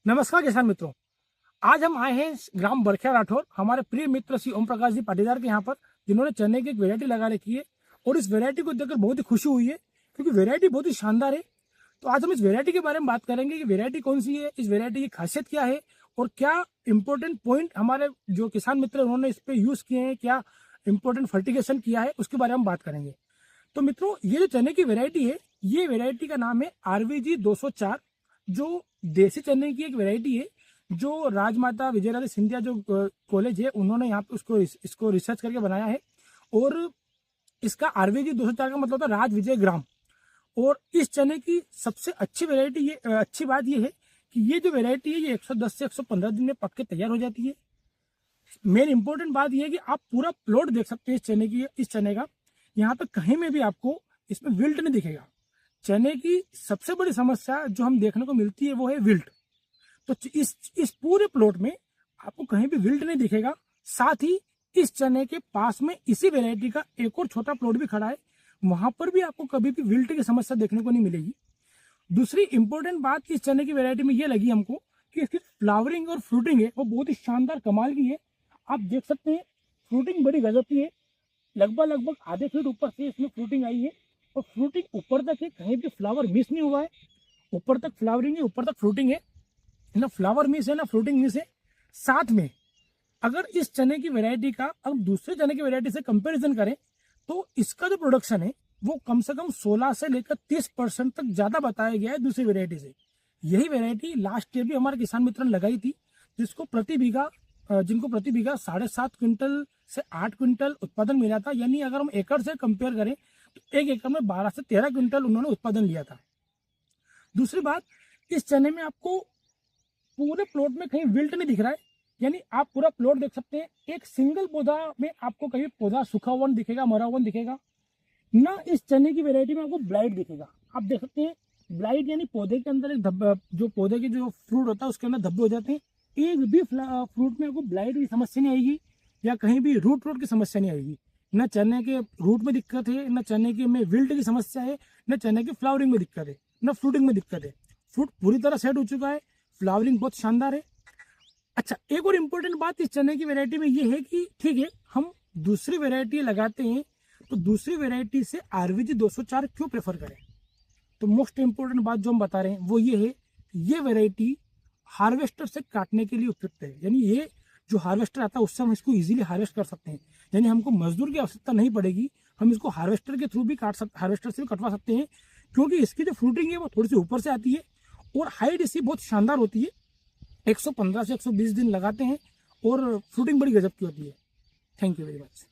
नमस्कार किसान मित्रों। आज हम आए हैं ग्राम बरखिया राठौर, हमारे प्रिय मित्र श्री ओम प्रकाश जी पाटीदार के यहाँ पर, जिन्होंने चने की एक वैरायटी लगा रखी है और इस वैरायटी को देखकर बहुत ही खुशी हुई है क्योंकि वैरायटी बहुत ही शानदार है। तो आज हम इस वैरायटी के बारे में बात करेंगे कि वैरायटी कौन सी है, इस वैरायटी की खासियत क्या है और क्या इंपॉर्टेंट पॉइंट हमारे जो किसान मित्र उन्होंने इस पे यूज किए हैं, क्या इंपॉर्टेंट फर्टिगेशन किया है, उसके बारे में हम बात करेंगे। तो मित्रों, ये जो चने की वैरायटी है, ये वैरायटी का नाम है RVG 204, जो देसी चने की एक वैरायटी है जो राजमाता विजयराजे सिंधिया जो कॉलेज है उन्होंने यहाँ पे इसको रिसर्च करके बनाया है। और इसका RVG 204 का मतलब होता है राज विजय ग्राम। और इस चने की सबसे अच्छी वैरायटी ये अच्छी बात ये है कि ये जो वैरायटी है ये 110 से 115 दिन में पक के तैयार हो जाती है। मेन इंपॉर्टेंट बात यह है कि आप पूरा प्लॉट देख सकते हैं इस चने का। यहाँ पे कहीं में भी आपको इसमें विल्ट नहीं दिखेगा। चने की सबसे बड़ी समस्या जो हम देखने को मिलती है वो है विल्ट। तो इस पूरे प्लॉट में आपको कहीं भी विल्ट नहीं दिखेगा। साथ ही इस चने के पास में इसी वैरायटी का एक और छोटा प्लॉट भी खड़ा है, वहां पर भी आपको कभी भी विल्ट की समस्या देखने को नहीं मिलेगी। दूसरी इंपॉर्टेंट बात इस चने की वैरायटी में ये लगी हमको कि इसकी फ्लावरिंग और फ्रूटिंग है वो बहुत ही शानदार कमाल की है। आप देख सकते हैं फ्रूटिंग बड़ी गजब की है। लगभग आधे फीट ऊपर से इसमें फ्रूटिंग आई है और फ्रूटिंग ऊपर तक है, कहीं भी फ्लावर मिस नहीं हुआ है। ऊपर तक फ्लावरिंग है, ऊपर तक फ्रूटिंग है, ना फ्लावर मिस है ना फ्रूटिंग मिस है। साथ में अगर इस चने की वैरायटी का अब दूसरे चने की वैरायटी से कंपैरिजन करें तो इसका जो प्रोडक्शन है वो कम से कम 16 से लेकर 30% तक ज्यादा बताया गया है दूसरी वैरायटी से। यही वैरायटी लास्ट ईयर भी हमारे किसान मित्र ने लगाई थी, जिनको प्रति बीघा 7.5 क्विंटल से 8 क्विंटल उत्पादन मिला था। यानी अगर हम एकड़ से कंपेयर करें तो एक एकड़ में 12 से 13 क्विंटल उन्होंने उत्पादन लिया था। दूसरी बात, इस चने में आपको पूरे प्लॉट में कहीं विल्ट नहीं दिख रहा है। यानी आप पूरा प्लॉट देख सकते हैं, एक सिंगल पौधा में आपको कहीं पौधा सूखा हुआ नहीं दिखेगा, मरा हुआ नहीं दिखेगा। ना इस चने की वैरायटी में आपको ब्लाइट दिखेगा। आप देख सकते हैं ब्लाइट यानी पौधे के अंदर एक धब्बा, जो पौधे के जो फ्रूट होता है उसके अंदर धब्बे हो जाते हैं। एक भी फ्रूट में आपको ब्लाइट की समस्या नहीं आएगी या कहीं भी रूट की समस्या नहीं आएगी। न चने के रूट में दिक्कत है, न चने के में विल्ट की समस्या है, न चने की फ्लावरिंग में दिक्कत है, न फ्रूटिंग में दिक्कत है। फ्रूट पूरी तरह सेट हो चुका है, फ्लावरिंग बहुत शानदार है। अच्छा, एक और इम्पोर्टेंट बात इस चने की वैरायटी में ये है कि ठीक है हम दूसरी वैरायटी लगाते हैं तो दूसरी वैरायटी से RVG 204 क्यों प्रेफर करें। तो मोस्ट इंपोर्टेंट बात जो हम बता रहे हैं वो ये है, ये वैरायटी हार्वेस्टर से काटने के लिए उपयुक्त है। यानी ये जो हार्वेस्टर आता है उससे हम इसको इजीली हार्वेस्ट कर सकते हैं। यानी हमको मजदूर की आवश्यकता नहीं पड़ेगी, हम इसको हार्वेस्टर के थ्रू भी हार्वेस्टर से भी कटवा सकते हैं, क्योंकि इसकी जो फ्रूटिंग है वो थोड़ी सी ऊपर से आती है और हाइट इसकी बहुत शानदार होती है। 115 से 120 दिन लगाते हैं और फ्रूटिंग बड़ी गजब की होती है। Thank you very much.